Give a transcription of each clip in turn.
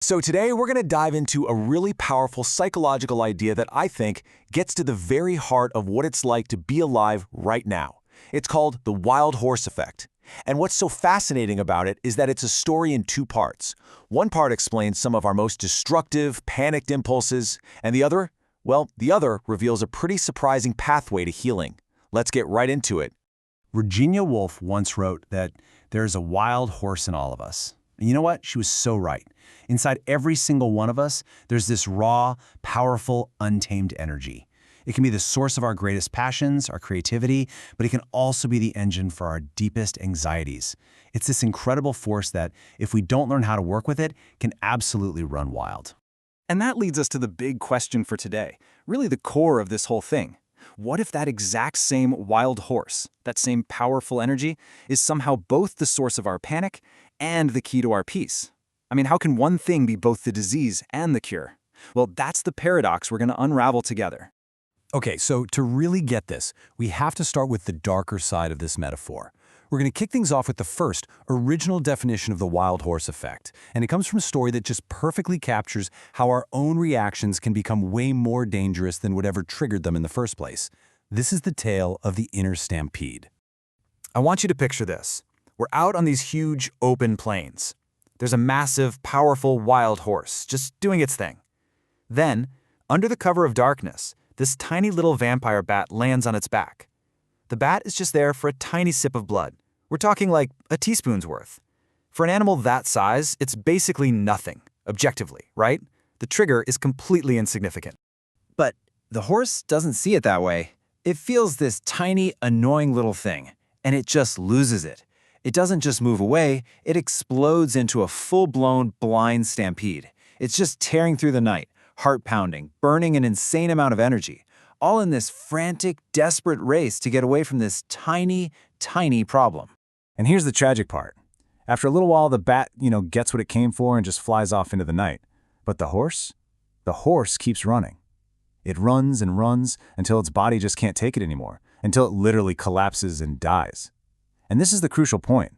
So today we're going to dive into a really powerful psychological idea that I think gets to the very heart of what it's like to be alive right now. It's called the wild horse effect. And what's so fascinating about it is that it's a story in two parts. One part explains some of our most destructive, panicked impulses, and the other reveals a pretty surprising pathway to healing. Let's get right into it. Virginia Woolf once wrote that there's a wild horse in all of us. And you know what? She was so right. Inside every single one of us, there's this raw, powerful, untamed energy. It can be the source of our greatest passions, our creativity, but it can also be the engine for our deepest anxieties. It's this incredible force that, if we don't learn how to work with it, can absolutely run wild. And that leads us to the big question for today, really the core of this whole thing. What if that exact same wild horse, that same powerful energy, is somehow both the source of our panic and the key to our peace? I mean, how can one thing be both the disease and the cure? Well, that's the paradox we're going to unravel together. Okay, so to really get this, we have to start with the darker side of this metaphor. We're going to kick things off with the first, original definition of the wild horse effect, and it comes from a story that just perfectly captures how our own reactions can become way more dangerous than whatever triggered them in the first place. This is the tale of the inner stampede. I want you to picture this. We're out on these huge, open plains. There's a massive, powerful wild horse just doing its thing. Then, under the cover of darkness, this tiny little vampire bat lands on its back. The bat is just there for a tiny sip of blood. We're talking like a teaspoon's worth. For an animal that size, it's basically nothing, objectively, right? The trigger is completely insignificant. But the horse doesn't see it that way. It feels this tiny, annoying little thing, and it just loses it. It doesn't just move away, it explodes into a full-blown blind stampede. It's just tearing through the night, heart pounding, burning an insane amount of energy, all in this frantic, desperate race to get away from this tiny, tiny problem. And here's the tragic part. After a little while, the bat, gets what it came for and just flies off into the night. But the horse keeps running. It runs and runs until its body just can't take it anymore, until it literally collapses and dies. And this is the crucial point.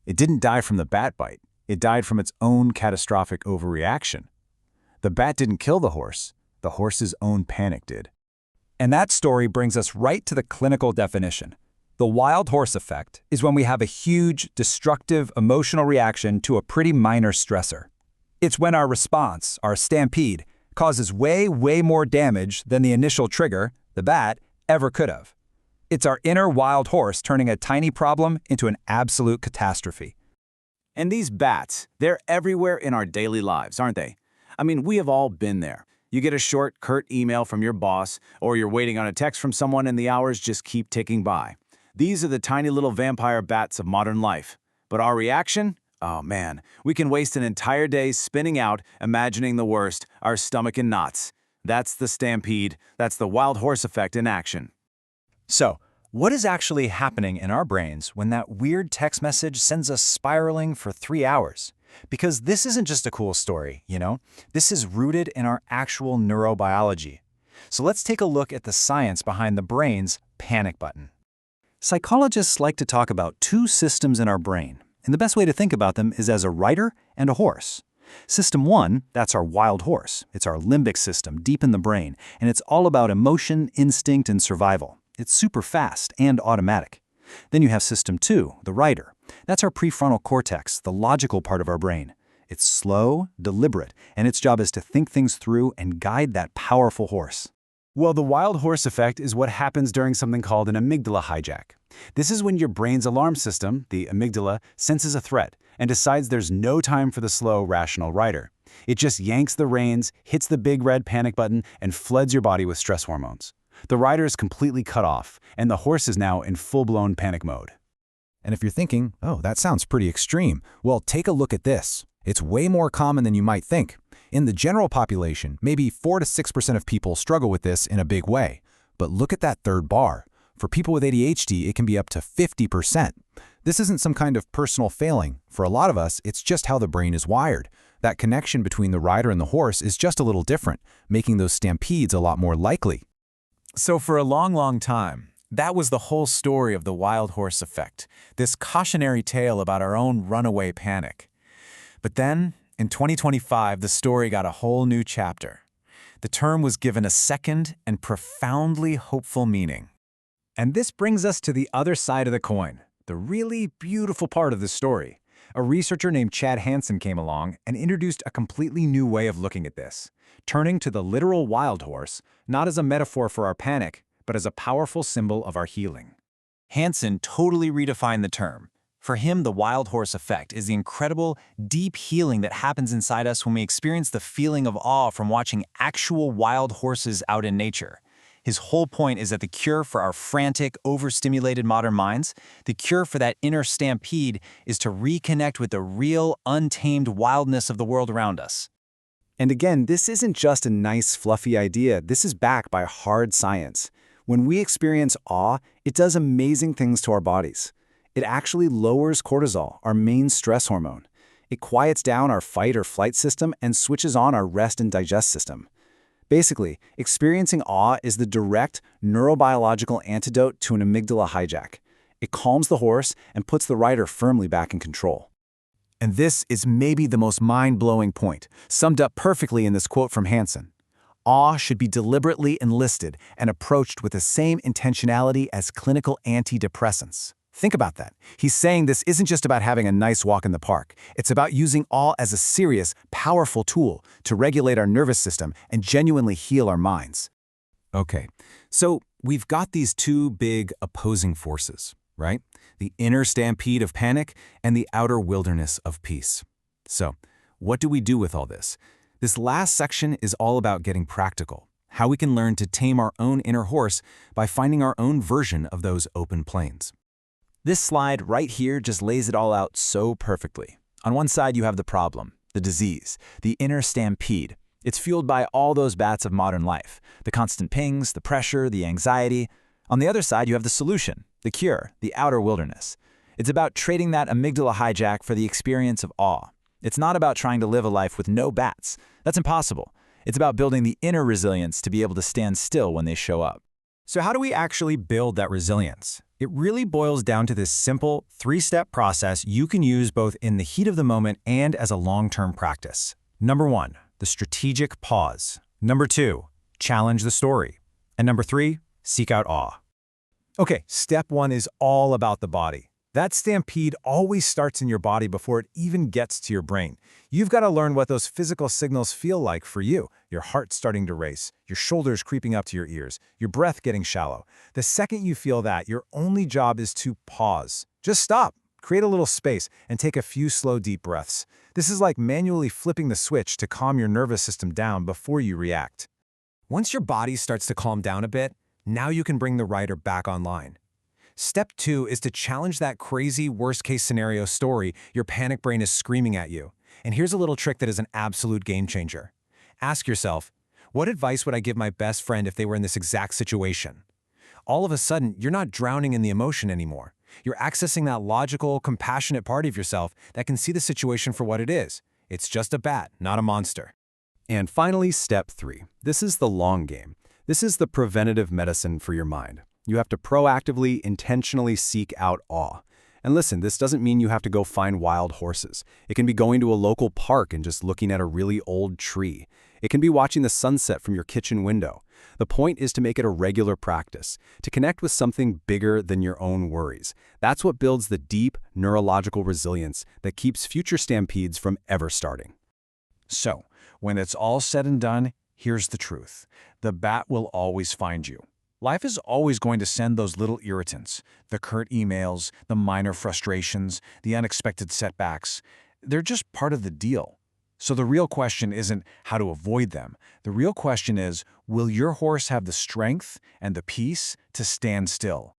It didn't die from the bat bite. It died from its own catastrophic overreaction. The bat didn't kill the horse's own panic did. And that story brings us right to the clinical definition. The wild horse effect is when we have a huge, destructive emotional reaction to a pretty minor stressor. It's when our response, our stampede, causes way, way more damage than the initial trigger, the bat, ever could have. It's our inner wild horse turning a tiny problem into an absolute catastrophe. And these bats, they're everywhere in our daily lives, aren't they? I mean, we have all been there. You get a short, curt email from your boss, or you're waiting on a text from someone and the hours just keep ticking by. These are the tiny little vampire bats of modern life. But our reaction? Oh man, we can waste an entire day spinning out, imagining the worst, our stomach in knots. That's the stampede. That's the wild horse effect in action. So, what is actually happening in our brains when that weird text message sends us spiraling for 3 hours? Because this isn't just a cool story, This is rooted in our actual neurobiology. So let's take a look at the science behind the brain's panic button. Psychologists like to talk about two systems in our brain, and the best way to think about them is as a rider and a horse. System 1, that's our wild horse. It's our limbic system deep in the brain, and it's all about emotion, instinct, and survival. It's super fast and automatic. Then you have System 2, the rider. That's our prefrontal cortex, the logical part of our brain. It's slow, deliberate, and its job is to think things through and guide that powerful horse. Well, the wild horse effect is what happens during something called an amygdala hijack. This is when your brain's alarm system, the amygdala, senses a threat and decides there's no time for the slow, rational rider. It just yanks the reins, hits the big red panic button, and floods your body with stress hormones. The rider is completely cut off, and the horse is now in full-blown panic mode. And if you're thinking, oh, that sounds pretty extreme, well, take a look at this. It's way more common than you might think. In the general population, maybe 4 to 6% of people struggle with this in a big way. But look at that third bar. For people with ADHD, it can be up to 50%. This isn't some kind of personal failing. For a lot of us, it's just how the brain is wired. That connection between the rider and the horse is just a little different, making those stampedes a lot more likely. So for a long, long time, that was the whole story of the wild horse effect, this cautionary tale about our own runaway panic. But then, In 2025, the story got a whole new chapter. The term was given a second and profoundly hopeful meaning. And this brings us to the other side of the coin, the really beautiful part of the story. A researcher named Chad Hansen came along and introduced a completely new way of looking at this, turning to the literal wild horse, not as a metaphor for our panic, but as a powerful symbol of our healing. Hansen totally redefined the term. For him, the wild horse effect is the incredible, deep healing that happens inside us when we experience the feeling of awe from watching actual wild horses out in nature. His whole point is that the cure for our frantic, overstimulated modern minds, the cure for that inner stampede, is to reconnect with the real, untamed wildness of the world around us. And again, this isn't just a nice, fluffy idea. This is backed by hard science. When we experience awe, it does amazing things to our bodies. It actually lowers cortisol, our main stress hormone. It quiets down our fight or flight system and switches on our rest and digest system. Basically, experiencing awe is the direct neurobiological antidote to an amygdala hijack. It calms the horse and puts the rider firmly back in control. And this is maybe the most mind-blowing point, summed up perfectly in this quote from Hansen. Awe should be deliberately enlisted and approached with the same intentionality as clinical antidepressants. Think about that. He's saying this isn't just about having a nice walk in the park. It's about using awe as a serious, powerful tool to regulate our nervous system and genuinely heal our minds. Okay, so we've got these two big opposing forces, right? The inner stampede of panic and the outer wilderness of peace. So, what do we do with all this? This last section is all about getting practical, how we can learn to tame our own inner horse by finding our own version of those open plains. This slide right here just lays it all out so perfectly. On one side, you have the problem, the disease, the inner stampede. It's fueled by all those bats of modern life, the constant pings, the pressure, the anxiety. On the other side, you have the solution, the cure, the outer wilderness. It's about trading that amygdala hijack for the experience of awe. It's not about trying to live a life with no bats. That's impossible. It's about building the inner resilience to be able to stand still when they show up. So how do we actually build that resilience? It really boils down to this simple, three-step process you can use both in the heat of the moment and as a long-term practice. Number 1, the strategic pause. Number 2, challenge the story. And number 3, seek out awe. Okay, step 1 is all about the body. That stampede always starts in your body before it even gets to your brain. You've got to learn what those physical signals feel like for you. Your heart starting to race, your shoulders creeping up to your ears, your breath getting shallow. The second you feel that, your only job is to pause. Just stop, create a little space, and take a few slow, deep breaths. This is like manually flipping the switch to calm your nervous system down before you react. Once your body starts to calm down a bit, now you can bring the rider back online. Step 2 is to challenge that crazy worst-case scenario story your panic brain is screaming at you. And here's a little trick that is an absolute game changer. Ask yourself, what advice would I give my best friend if they were in this exact situation? All of a sudden, you're not drowning in the emotion anymore. You're accessing that logical, compassionate part of yourself that can see the situation for what it is. It's just a bat, not a monster. And finally, step 3. This is the long game. This is the preventative medicine for your mind. You have to proactively, intentionally seek out awe. And listen, this doesn't mean you have to go find wild horses. It can be going to a local park and just looking at a really old tree. It can be watching the sunset from your kitchen window. The point is to make it a regular practice, to connect with something bigger than your own worries. That's what builds the deep neurological resilience that keeps future stampedes from ever starting. So, when it's all said and done, here's the truth. The bat will always find you. Life is always going to send those little irritants, the curt emails, the minor frustrations, the unexpected setbacks. They're just part of the deal. So the real question isn't how to avoid them. The real question is, will your horse have the strength and the peace to stand still?